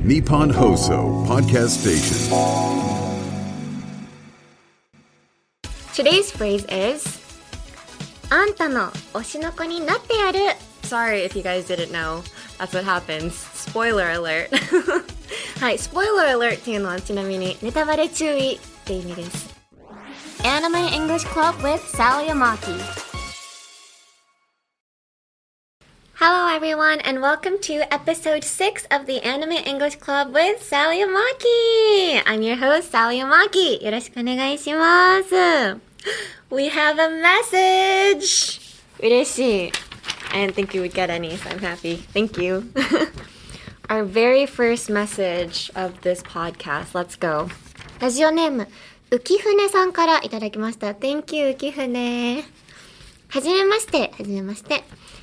Nippon Hoso Podcast Station. Today's phrase is あんたの推しの子になってやる Sorry if you guys didn't know. That's what happens. Spoiler alert. はい、Spoiler alert っていうのはちなみにネタバレ注意って意味です。Anime English Club with Sally Amaki. Hello everyone and welcome to episode 6 of the Anime English Club with Sally Amaki. I'm your host, Sally Amaki. よろしくお願いします。We have a message! 嬉しい。I didn't think you would get any, so I'm happy. Thank you. Our very first message of this podcast. Let's go. ラジオネーム、浮船さんからいただきました。Thank you, 浮船。はじめまして。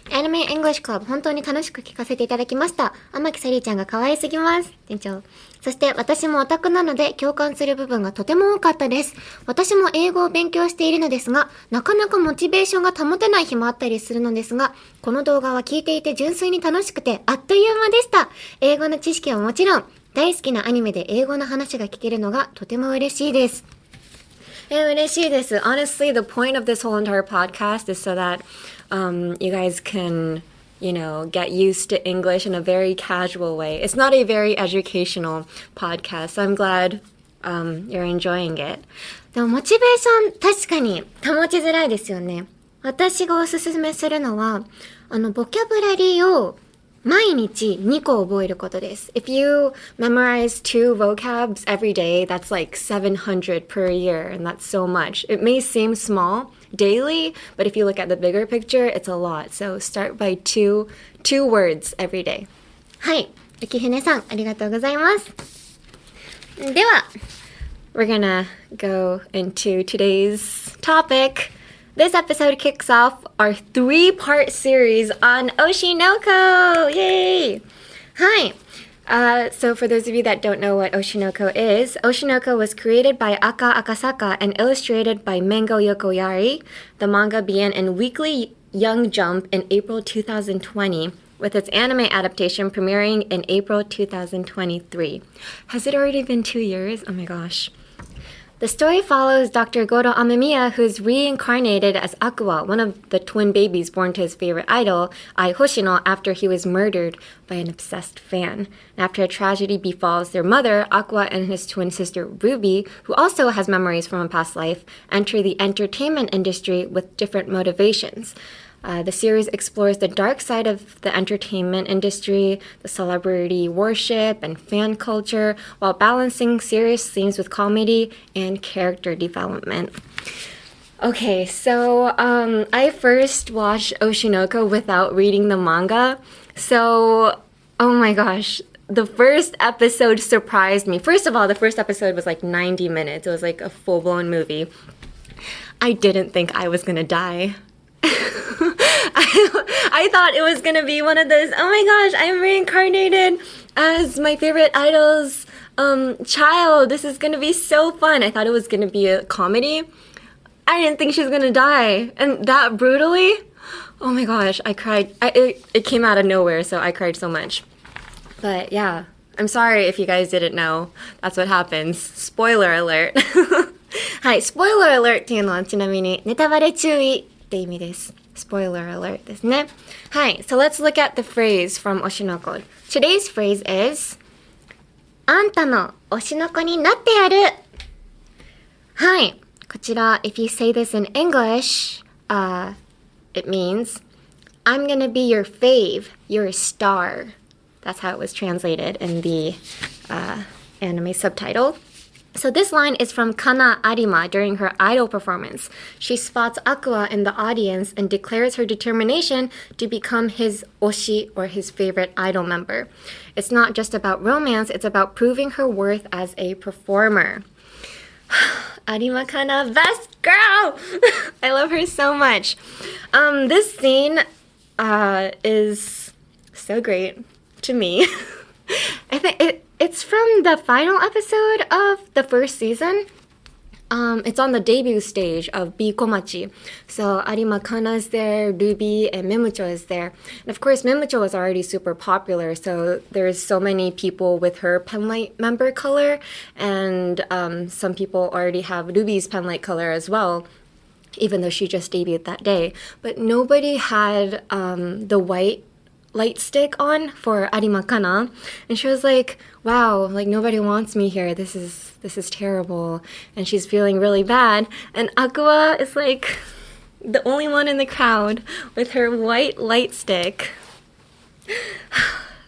Anime English Club 本当に楽しく聞かせていただきました。天木サリーちゃんが可愛すぎます。店長。そして私もオタクなので共感する部分がとても多かったです。私も英語を勉強しているのですが、なかなかモチベーションが保てない日もあったりするのですが、この動画は聞いていて純粋に楽しくてあっという間でした。英語の知識はもちろん、大好きなアニメで英語の話が聞けるのがとても嬉しいです。嬉しいです。Honestly, the point of this whole entire podcast is so that you guys can, get used to English in a very casual way. It's not a very educational podcast, so I'm glad you're enjoying it. でもモチベーション確かに保ちづらいですよね。私がおすすめするのは、ボキャブラリーを毎日2個覚えることです。If you memorize 2 vocabs every day, that's like 700 per year, and that's so much. It may seem small daily, but if you look at the bigger picture, it's a lot. So start by two words every day. はい、浮船さん、ありがとうございます。では、we're gonna go into today's topic.This episode kicks off our 3-part series on Oshi No Ko! Yay! Hi! So for those of you that don't know what Oshi No Ko is, Oshi No Ko was created by Aka Akasaka and illustrated by Mengo Yokoyari. The manga began in Weekly Young Jump in April 2020, with its anime adaptation premiering in April 2023. Has it already been 2 years? Oh my gosh.The story follows Dr. Goro Amemiya, who's reincarnated as Aqua, one of the twin babies born to his favorite idol, Ai Hoshino, after he was murdered by an obsessed fan. After a tragedy befalls their mother, Aqua and his twin sister Ruby, who also has memories from a past life, enter the entertainment industry with different motivations.The series explores the dark side of the entertainment industry, the celebrity worship, and fan culture, while balancing serious themes with comedy and character development. Okay, so I first watched Oshi No Ko without reading the manga. So, oh my gosh, the first episode surprised me. First of all, the first episode was like 90 minutes. It was like a full-blown movie. I didn't think I was gonna die.I thought it was gonna be one of those, oh my gosh, I'm reincarnated as my favorite idol's child. This is gonna be so fun. I thought it was gonna be a comedy. I didn't think she was gonna die. And that brutally, oh my gosh, I cried. It came out of nowhere, so I cried so much. But yeah, I'm sorry if you guys didn't know. That's what happens. Spoiler alert. はい、Spoiler alert っていうのはちなみにネタバレ注意って意味です。Spoiler alert ですね。はい。So let's look at the phrase from Oshi No Ko. Today's phrase is あんたの推しの子になってやる。はい。こちら、if you say this in English, it means I'm gonna be your fave, you're a star. That's how it was translated in the anime subtitle.So this line is from Kana Arima during her idol performance. She spots Aqua in the audience and declares her determination to become his oshi or his favorite idol member. It's not just about romance, it's about proving her worth as a performer. Arima Kana, best girl! I love her so much. This scene is so great to me. I think it's from the final episode of the first season. It's on the debut stage of Bikomachi. So Arima Kana is there, Ruby, and Mimucho is there. And of course, Mimucho is already super popular, so there's so many people with her penlight member color, and some people already have Ruby's penlight color as well, even though she just debuted that day. But nobody had the white light stick on for Arima Kana, and she was like, wow, like nobody wants me here, this is terrible, and she's feeling really bad. And Aqua is like the only one in the crowd with her white light stick.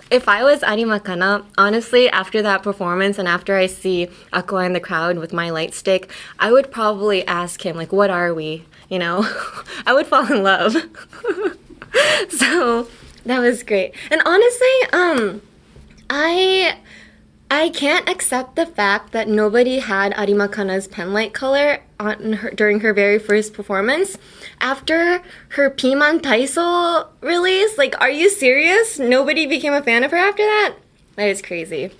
If I was Arima Kana, honestly, after that performance and after I see Aqua in the crowd with my light stick, I would probably ask him, like, what are we? You know, I would fall in love. So that was great. And honestly, I can't accept the fact that nobody had Arima Kana's penlight color on her during her very first performance. After her Piman Taiso release, like, are you serious? Nobody became a fan of her after that? That is crazy.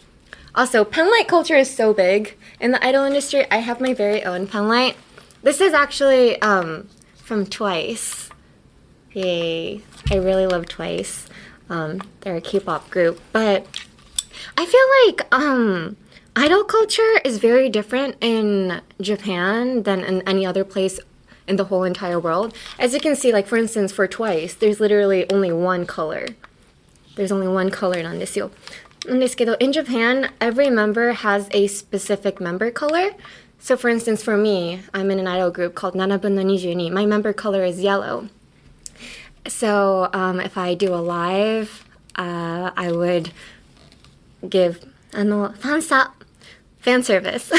Also, penlight culture is so big in the idol industry. I have my very own penlight. This is actually from Twice. Yay. I really love Twice. They're a K-pop group. But I feel like idol culture is very different in Japan than in any other place in the whole entire world. As you can see, like, for instance, for Twice, there's literally only one color. There's only one color なんですよ。なんですけど, in Japan, every member has a specific member color. So for instance, for me, I'm in an idol group called 7分の22. My member color is yellow. So if I do a live, I would give fan service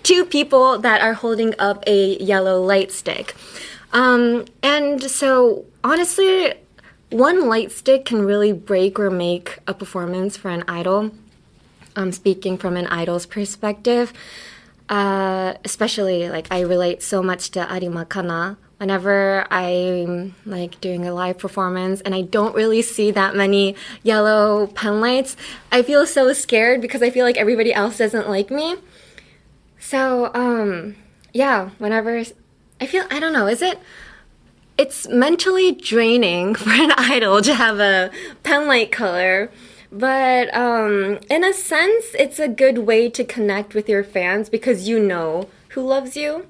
to people that are holding up a yellow light stick. And so honestly, one light stick can really break or make a performance for an idol. Speaking from an idol's perspective, especially, like, I relate so much to Arima Kana. Whenever I'm, like, doing a live performance and I don't really see that many yellow pen lights, I feel so scared because I feel like everybody else doesn't like me. So, yeah, whenever I don't know, it's mentally draining for an idol to have a pen light color. But in a sense, it's a good way to connect with your fans because you know who loves you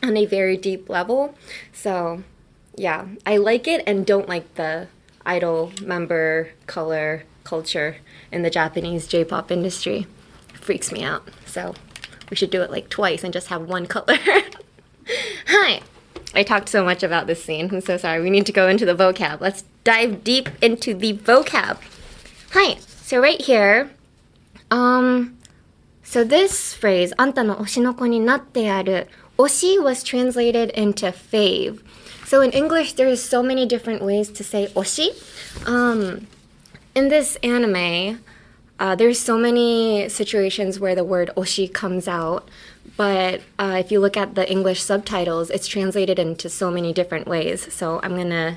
on a very deep level. So yeah, I like it and don't like the idol member color culture in the Japanese J-pop industry. It freaks me out. So we should do it like twice and just have one color. Hi. I talked so much about this scene. I'm so sorry. We need to go into the vocab. Let's dive deep into the vocab. Hi. So right here, so this phrase, あんたの推しの子になってやる, Oshi was translated into fave. So in English, there's so many different ways to say Oshi. In this anime, there's so many situations where the word Oshi comes out. But if you look at the English subtitles, it's translated into so many different ways. So I'm going to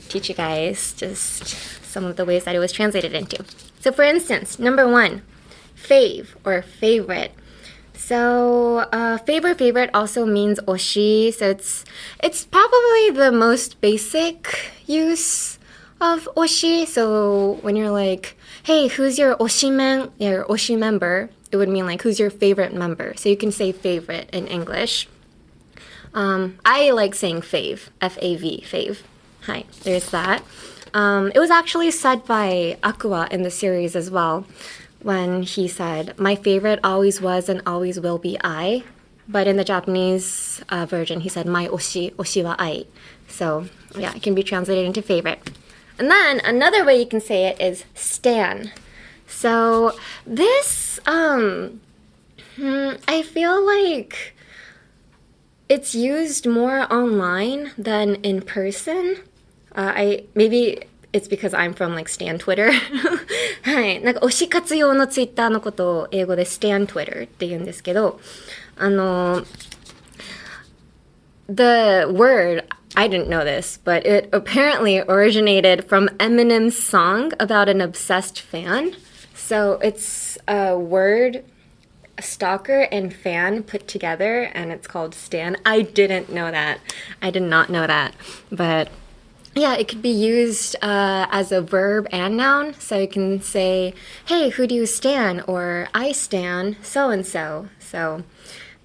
teach you guys just some of the ways that it was translated into. So for instance, number 1, fave or favorite. So favorite also means oshi. So it's probably the most basic use of oshi. So when you're like, hey, who's your oshimen, your oshi member? It would mean like, who's your favorite member? So you can say favorite in English. I like saying fave, F-A-V, fave. Hi, there's that. It was actually said by Aqua in the series as well, when he said, my favorite always was and always will be I. But in the Japanese version, he said, my oshi wa ai. So yeah, it can be translated into favorite. And then another way you can say it is stan. So this, I feel like it's used more online than in person. Maybe it's because I'm from like Stan Twitter. はい。なんか推し活用のツイッターのことを英語で Stan Twitter って言うんですけど、the word, I didn't know this, but it apparently originated from Eminem's song about an obsessed fan. So it's a word stalker and fan put together, and it's called stan. I didn't know that. I did not know that. But yeah, it could be used as a verb and noun. So you can say, hey, who do you stan? Or I stan so-and-so. So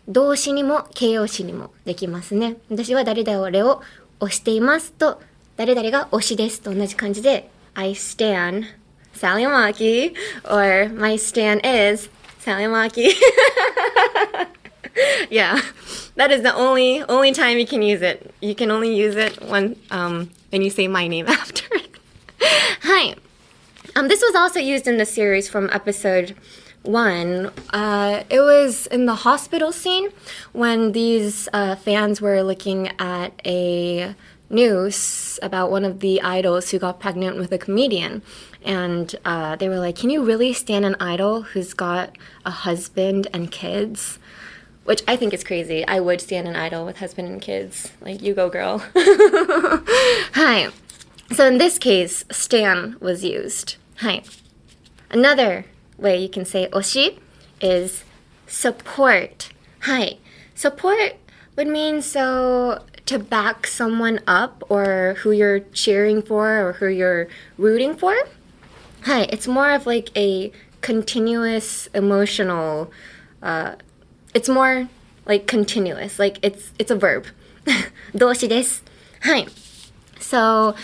動詞にも形容詞にもできますね。私は誰々を推していますと、誰々が推しですと同じ感じで、I stan Sally Amaki, or my stan is Sally Amaki. Yeah, that is the only time you can use it. You can only use it when you say my name after it. Hi. This was also used in the series from episode 1. It was in the hospital scene when these fans were looking at a news about one of the idols who got pregnant with a comedian. And they were like, can you really stand an idol who's got a husband and kids? Which I think is crazy. I would stand an idol with husband and kids. Like, you go, girl. Hi. So in this case, stan was used. Hi. Another way you can say oshi is support. Hi. Support would mean to back someone up, or who you're cheering for, or who you're rooting for. Hi. It's more of like a continuous emotional, it's more like continuous, like it's a verb. 動詞です。はい。So,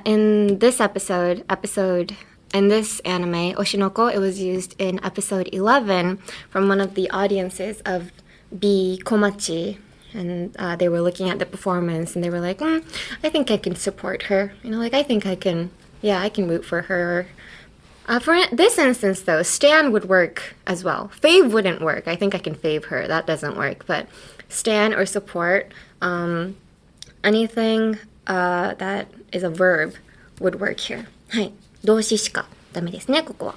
in this in this anime, Oshi No Ko, it was used in episode 11 from one of the audiences of B Komachi. And they were looking at the performance, and they were like, I think I can support her. You know, like, I think I can root for her. For this instance, though, stan would work as well. Fave wouldn't work. I think I can fave her. That doesn't work. But stan or support, anything that is a verb would work here. はい。動詞しかダメですね、ここは。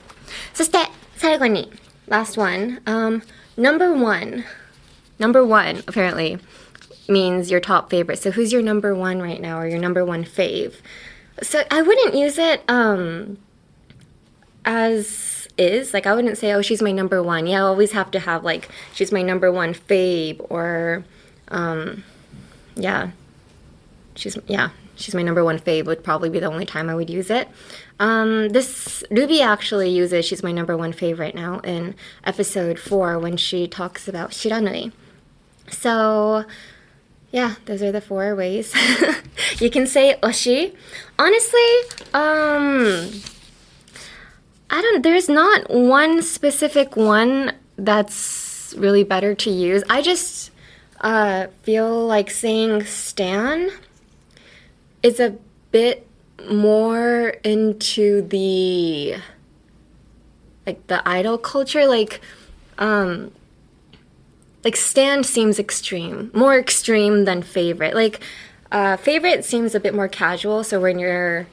そして、最後に、last one. Number one. Number one, apparently, means your top favorite. So who's your number one right now, or your number one fave? So I wouldn't use it as is. Like, I wouldn't say, oh, she's my number one. Yeah, I always have to have, like, she's my number one fave, or, she's my number one fave would probably be the only time I would use it. This Ruby actually uses she's my number one fave right now in episode 4 when she talks about shiranui. So, yeah, those are the 4 ways. You can say oshi. Honestly, there's not one specific one that's really better to use. I just feel like saying stan is a bit more into the idol culture. Like stan seems extreme, more extreme than favorite. Like favorite seems a bit more casual, so when you're,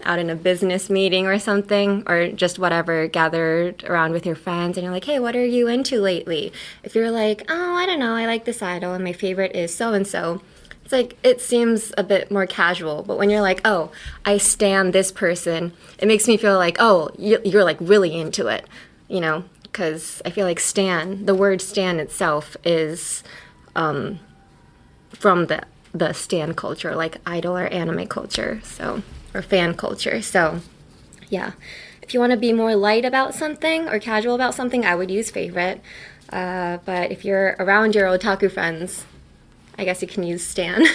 out in a business meeting or something, or just whatever, gathered around with your friends, and you're like, hey, what are you into lately? If you're like, oh, I don't know, I like this idol and my favorite is so-and-so, it's like, it seems a bit more casual. But when you're like, oh, I stan this person, it makes me feel like, oh, you're like really into it, because I feel like stan, the word stan itself is from the stan culture, like idol or anime culture, or fan culture. So, yeah. If you want to be more light about something or casual about something, I would use favorite. But if you're around your otaku friends, I guess you can use stan.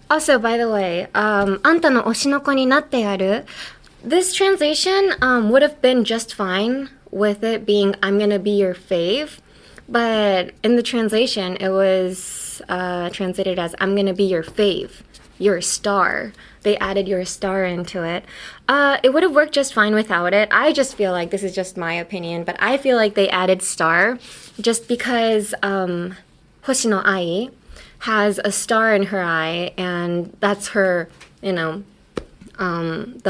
Also, by the way, あんたの推しの子になってやる. This translation would have been just fine with it being I'm gonna be your fave. But in the translation, it was translated as I'm gonna be your fave. Your star. They added your star into it. It would have worked just fine without it. I just feel like, this is just my opinion, but I feel like they added star just because Hoshino Ai has a star in her eye, and that's her, the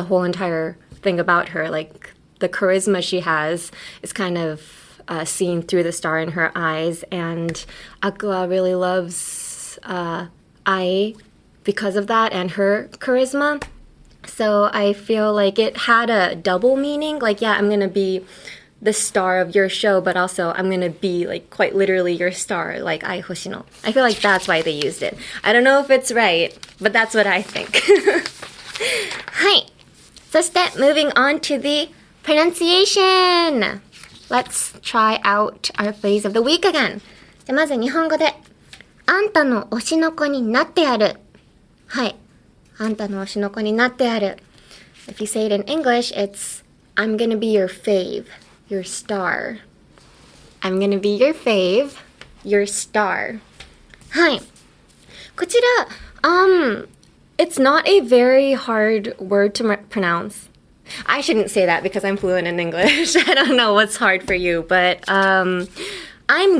whole entire thing about her. Like, the charisma she has is kind of seen through the star in her eyes, and Aqua really loves Ai because of that and her charisma. So I feel like it had a double meaning. Like, yeah, I'm gonna be the star of your show, but also I'm gonna be like quite literally your star, like I Hoshino. I feel like that's why they used it. I don't know if it's right, but that's what I think. はい。そして moving on to the pronunciation. Let's try out our phrase of the week again. じゃまず日本語であんたの推しの子になってやる。はい。あんたの推しの子になってやる。If you say it in English, it's I'm gonna be your fave, your star. I'm gonna be your fave, your star. はい。こちら、it's not a very hard word to pronounce. I shouldn't say that because I'm fluent in English. I don't know what's hard for you, but I'm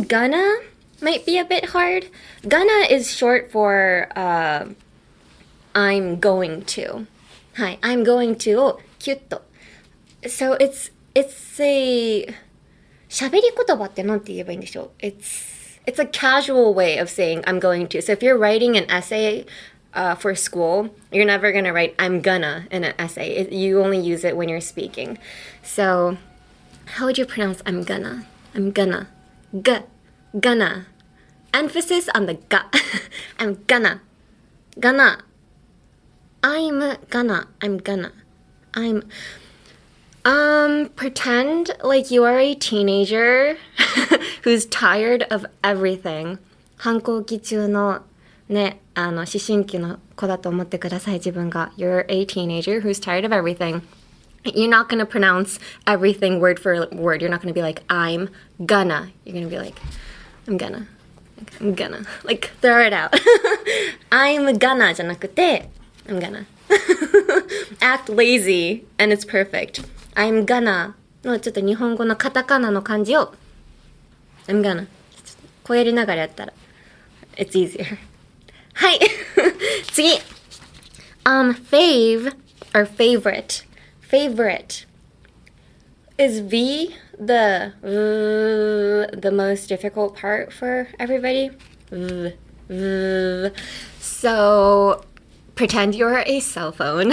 gonna might be a bit hard. Gonna is short for I'm going to. はい、I'm going to をキュッと。So it's a 喋り言葉ってなんて言えばいいんでしょう It's a casual way of saying I'm going to. So if you're writing an essay for school, you're never going to write I'm gonna in an essay. You only use it when you're speaking. So how would you pronounce I'm gonna? I'm gonna. Gonna. Emphasis on the ga. I'm gonna. I'm gonna. Pretend like you are a teenager who's tired of everything. 反抗期中のね、思春期の子だと思ってください、自分が。You're a teenager who's tired of everything. You're not going to pronounce everything word for word. You're not going to be like, I'm gonna. You're going to be like, I'm gonna. Like, throw it out. I'm gonna じゃなくて、I'm gonna. Act lazy and it's perfect. I'm gonna のちょっと日本語のカタカナの漢字を I'm gonna こうやりながらやったら It's easier. はい次 fave or favorite is V the most difficult part for everybody. So pretend you're a cell phone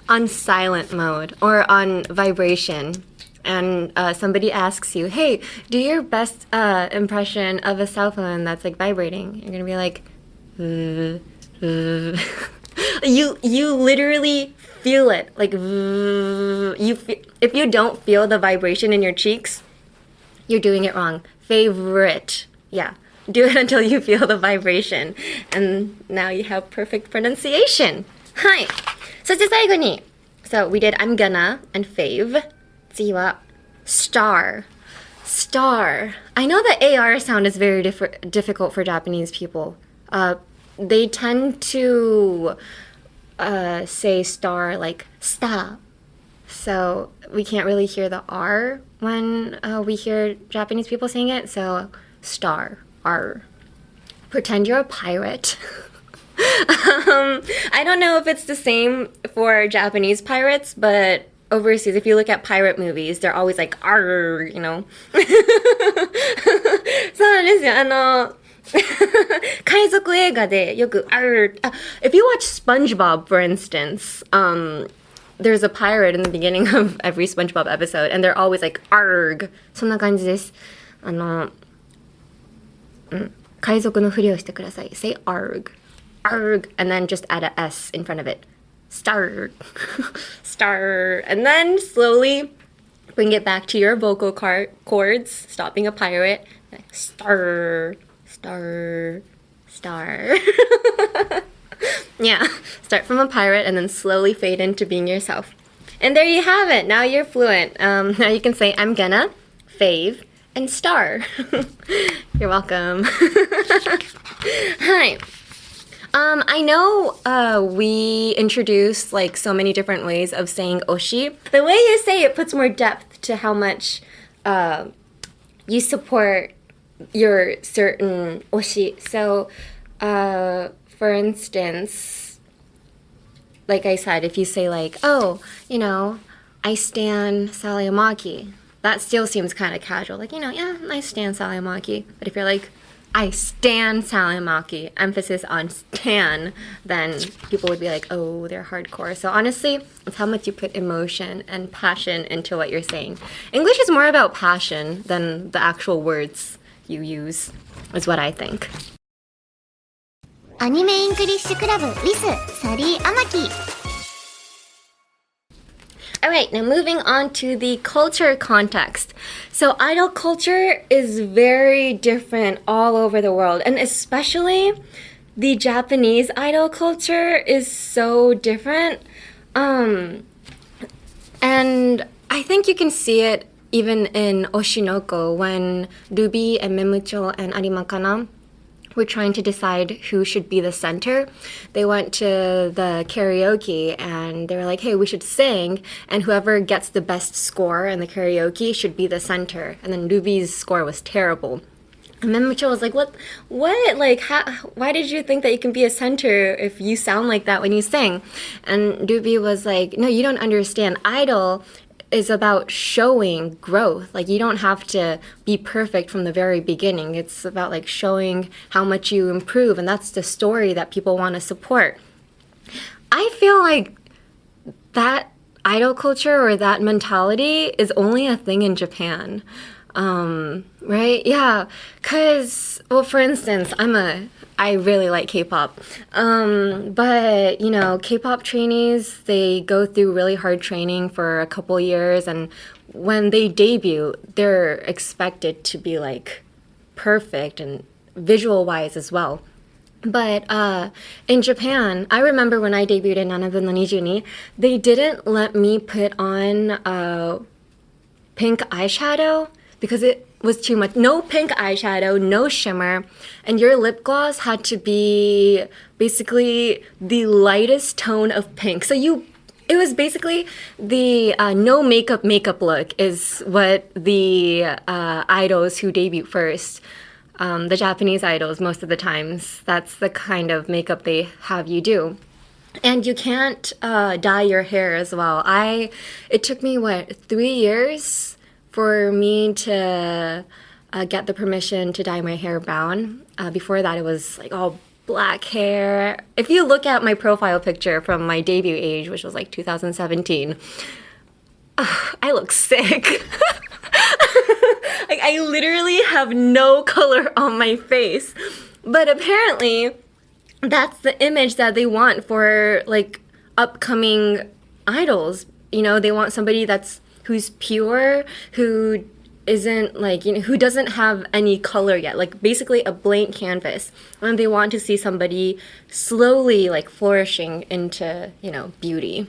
on silent mode or on vibration and somebody asks you, hey, do your best impression of a cell phone that's like vibrating. You're gonna be like you literally feel it like if you don't feel the vibration in your cheeks, you're doing it wrong. Favorite. Yeah. Do it until you feel the vibration. And now you have perfect pronunciation. はい。そして最後に So we did I'm gonna and fave. 次は star. I know the AR sound is very difficult for Japanese people. They tend to say star like star. So we can't really hear the R when we hear Japanese people saying it. So star. R. Pretend you're a pirate. I don't know if it's the same for Japanese pirates, but overseas, if you look at pirate movies, they're always like, R, you know. そうなんですよ。海賊映画でよく R. If you watch SpongeBob, for instance, there's a pirate in the beginning of every SpongeBob episode, and they're always like, arg. そんな感じです。海賊のふりをしてください。Say arg. Arg. And then just add a S in front of it. Star. Star. And then slowly bring it back to your vocal cords. Stop being a pirate. Star. Star. Star. Yeah. Start from a pirate and then slowly fade into being yourself. And there you have it. Now you're fluent. Now you can say I'm gonna, fave, and star. You're welcome. Hi. I know we introduced like so many different ways of saying oshi. The way you say it puts more depth to how much you support your certain oshi. So, for instance, like I said, if you say like, oh, you know, I stan Amaki, that still seems kind of casual. Like, you know, yeah, I stan Amaki. But if you're like, I stan Amaki, emphasis on stan, then people would be like, oh, they're hardcore. So honestly, it's how much you put emotion and passion into what you're saying. English is more about passion than the actual words you use, is what I think. アニメイングリッシュクラブ with サリー・アマキ。Alright, now moving on to the culture context. So idol culture is very different all over the world, and especially the Japanese idol culture is so different. And I think you can see it even in Oshi No Ko when Ruby and Memucho and Arimakana were trying to decide who should be the center. They went to the karaoke and they were like, hey, we should sing, and whoever gets the best score in the karaoke should be the center. And then Ruby's score was terrible. And then Micho was like, what? Like, why did you think that you can be a center if you sound like that when you sing? And Ruby was like, no, you don't understand. Idol is about showing growth. Like, you don't have to be perfect from the very beginning. It's about like showing how much you improve, and that's the story that people want to support. I feel like that idol culture or that mentality is only a thing in Japan. Right? Yeah. Cause, well, for instance, I really like K-pop. But, you know, K-pop trainees, they go through really hard training for a couple years, and when they debut, they're expected to be like perfect and visual-wise as well. But in Japan, I remember when I debuted in Nanabun no Nijuni, they didn't let me put on pink eyeshadow because it was too much. No pink eyeshadow, no shimmer, and your lip gloss had to be basically the lightest tone of pink. So it was basically the no makeup look is what the idols who debut first, the Japanese idols most of the times, that's the kind of makeup they have you do. And you can't dye your hair as well. It took me, 3 years for me to get the permission to dye my hair brown. Before that, it was like all black hair. If you look at my profile picture from my debut age, which was like 2017, I look sick. Like, I literally have no color on my face. But apparently, that's the image that they want for like upcoming idols. You know, they want somebody who's pure, who isn't like, you know, who doesn't have any color yet, like basically a blank canvas. And they want to see somebody slowly like flourishing into, you know, beauty,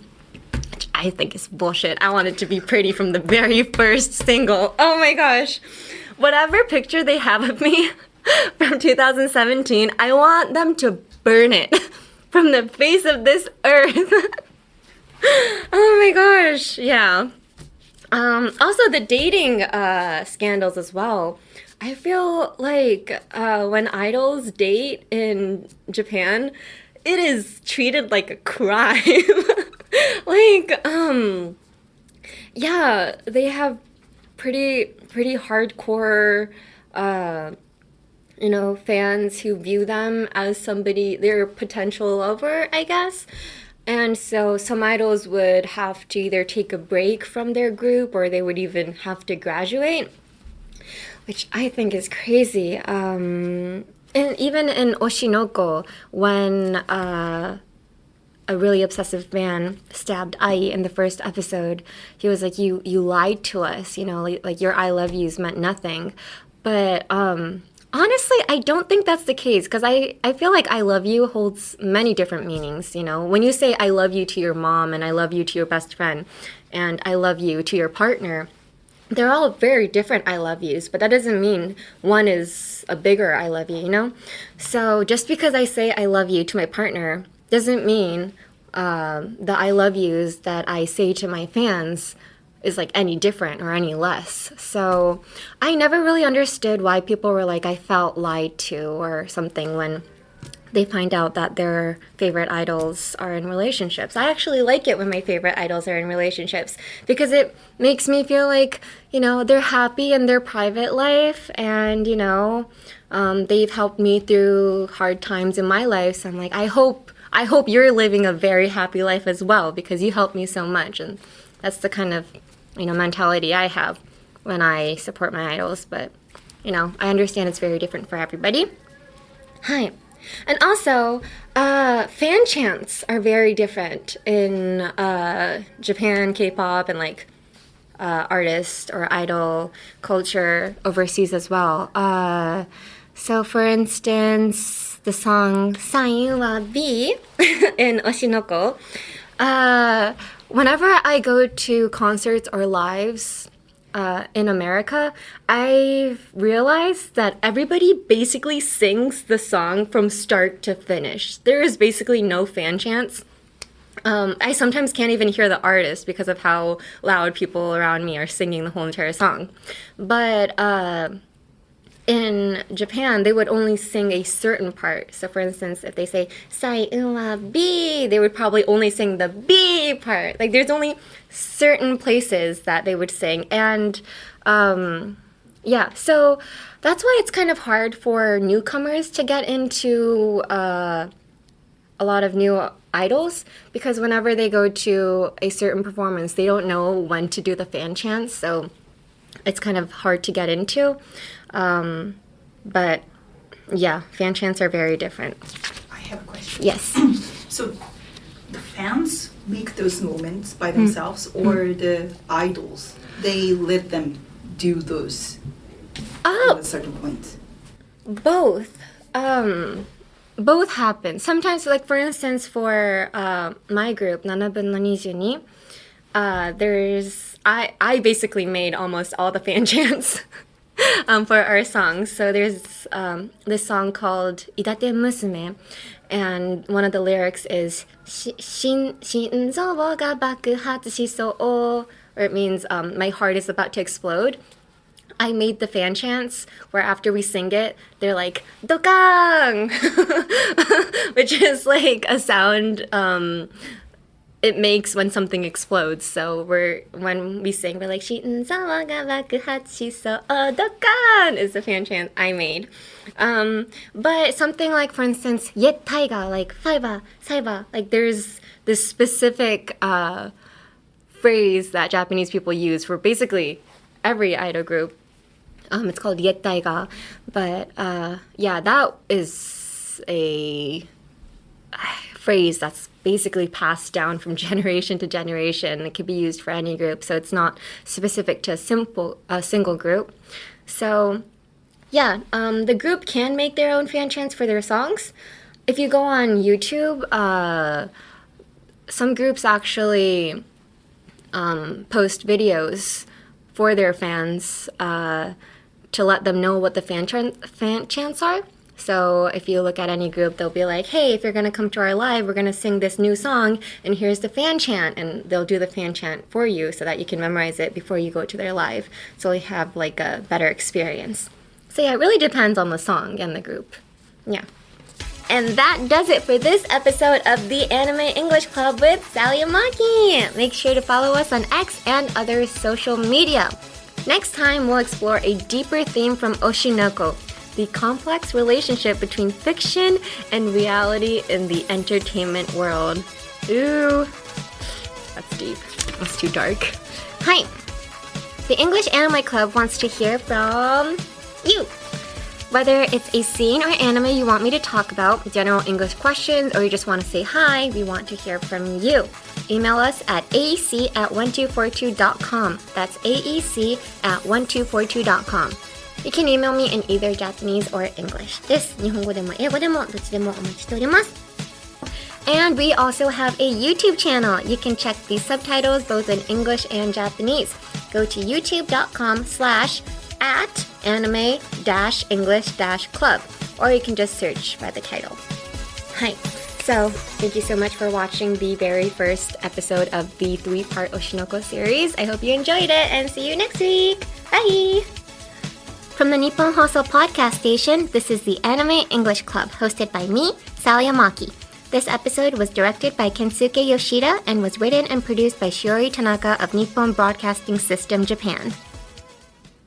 which I think is bullshit. I want it to be pretty from the very first single. Oh my gosh. Whatever picture they have of me from 2017, I want them to burn it from the face of this earth. Oh my gosh. Yeah. Also, the dating scandals as well. I feel like when idols date in Japan, it is treated like a crime. Like, yeah, they have pretty hardcore, you know, fans who view them as somebody, their potential lover, I guess. And so some idols would have to either take a break from their group or they would even have to graduate, which I think is crazy. And even in Oshi No Ko, when a really obsessive man stabbed Ai in the first episode, he was like, you lied to us, you know, like your I love yous meant nothing. But honestly, I don't think that's the case, because I feel like I love you holds many different meanings, you know? When you say I love you to your mom and I love you to your best friend and I love you to your partner, they're all very different I love yous, but that doesn't mean one is a bigger I love you, you know? So just because I say I love you to my partner doesn't mean the I love yous that I say to my fans is like any different or any less. So I never really understood why people were like, I felt lied to or something when they find out that their favorite idols are in relationships. I actually like it when my favorite idols are in relationships because it makes me feel like, you know, they're happy in their private life and, you know, they've helped me through hard times in my life. So I'm like, I hope you're living a very happy life as well because you helped me so much. And that's the kind of, mentality I have when I support my idols. But, I understand it's very different for everybody. Hi. And also, fan chants are very different in Japan, K-pop, and like artist or idol culture overseas as well. So for instance, the song Sain wa B in Oshi No Ko, whenever I go to concerts or lives in America, I've realized that everybody basically sings the song from start to finish. There is basically no fan chants. I sometimes can't even hear the artist because of how loud people around me are singing the whole entire song. But in Japan, they would only sing a certain part. So for instance, if they say Sai wa B, they would probably only sing the B part. Like there's only certain places that they would sing. And so that's why it's kind of hard for newcomers to get into a lot of new idols, because whenever they go to a certain performance, they don't know when to do the fan chants. So it's kind of hard to get into. But yeah, fan chants are very different. I have a question. Yes. So the fans make those moments by themselves, or the idols, they let them do those at a certain point? Both. Both happen. Sometimes, like for instance, for my group, 7分の22, I basically made almost all the fan chants for our songs. So there's this song called Idate Musume, and one of the lyrics is Shinzo ga bakuhatsu shisou, or it means my heart is about to explode. I made the fan chants where after we sing it, they're like, dokang! Which is like a sound it makes when something explodes. So when we sing, we're like, Shinzawa ga bakuhatsu shisou, dokang! Is the fan chant I made. But something like, for instance, yettai ga, like, faiba, saiba, like there's this specific phrase that Japanese people use for basically every idol group. It's called yettai ga, but that is a phrase that's basically passed down from generation to generation. It could be used for any group, so it's not specific to a single group. So the group can make their own fan chants for their songs. If you go on YouTube, some groups actually post videos for their fans to let them know what the fan chants are. So if you look at any group, they'll be like, hey, if you're going to come to our live, we're going to sing this new song, and here's the fan chant. And they'll do the fan chant for you so that you can memorize it before you go to their live. So you have like a better experience. So yeah, it really depends on the song and the group. Yeah. And that does it for this episode of the Anime English Club with Sally Amaki. Make sure to follow us on X and other social media. Next time, we'll explore a deeper theme from Oshi No Ko, the complex relationship between fiction and reality in the entertainment world. Ooh, that's deep. That's too dark. Hi. The English Anime Club wants to hear from you. Whether it's a scene or anime you want me to talk about, general English questions, or you just want to say hi, we want to hear from you. Email us at aec@1242.com. That's aec@1242.com. You can email me in either Japanese or English. です。日本語でも英語でもどっちでもお待ちしております。And we also have a YouTube channel. You can check the subtitles both in English and Japanese. Go to youtube.com/anime-english-club, or you can just search by the title. Hi. So, thank you so much for watching the very first episode of the 3-part Oshi No Ko series. I hope you enjoyed it, and see you next week. Bye! From the Nippon放送podcast station, this is the Anime English Club, hosted by me, Sally Amaki. This episode was directed by Kensuke Yoshida and was written and produced by Shiori Tanaka of Nippon Broadcasting System, Japan.